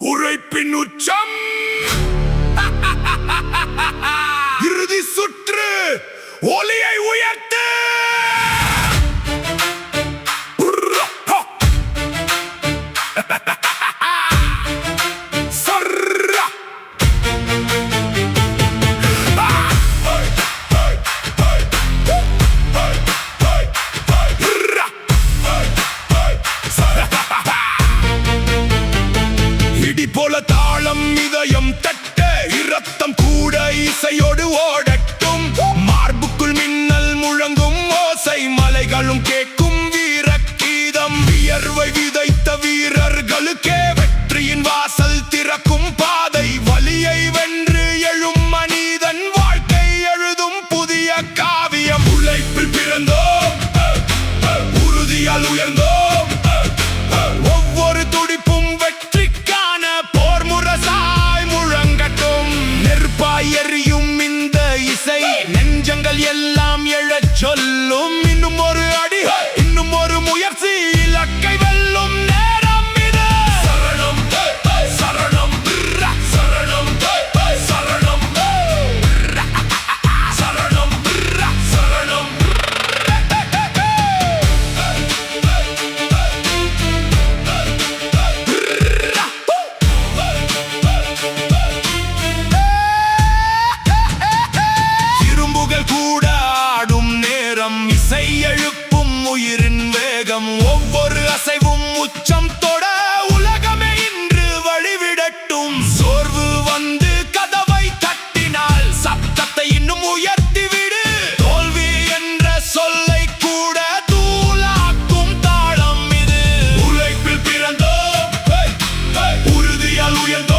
உழைப்பின் உச்சம் இறுதி சுற்று ஒலியை உயர்த்து போல தாளம் இதயம் தட்ட இரத்தம் கூட இசையோடு ஓடட்டும் மார்புக்குள் மின்னல் முழங்கும் ஓசை மலைகளும் கேட்கும் வீரகீதம் வியர்வை விதைத்த வீரர்களுக்கே வெற்றியின் வாசல் திறக்கும் பாதை வலியை வென்று எழும் மனிதன் வாழ்க்கை எழுதும் புதிய காவியம் உழைப்பில் பிறந்தோம் உறுதியால் உயர்ந்தோம் ஒவ்வொரு துடிப்பும் வெற்றிக்கான போர் முரசாய் முழங்கட்டும் நெருப்பாய் எரியும் இந்த இசை நெஞ்சங்கள் எல்லாம் எழச் சொல்லும் இன்னும் ஒரு அடி இன்னும் ஒரு முயற்சி இலக்கை வெல்லும் நேரம் இது சரணம் சரணம் சரணம் சரணம் சரணம் சரணம் இரும்புகள் கூட ஆடும் நேரம் இசை எழுப்பும் உயிரின் வேகம் ஒவ்வொரு அசைவும் உச்சம் தொட உலகமே இன்று வழிவிடட்டும் சோர்வு வந்து கதவை தட்டினால் சத்தத்தை இன்னும் உயர்த்தி விடு தோல்வி என்ற சொல்லை கூட தூளாக்கும் தாளம் இது உழைப்பில் பிறந்தோம் உறுதியால் உயர்ந்தோம்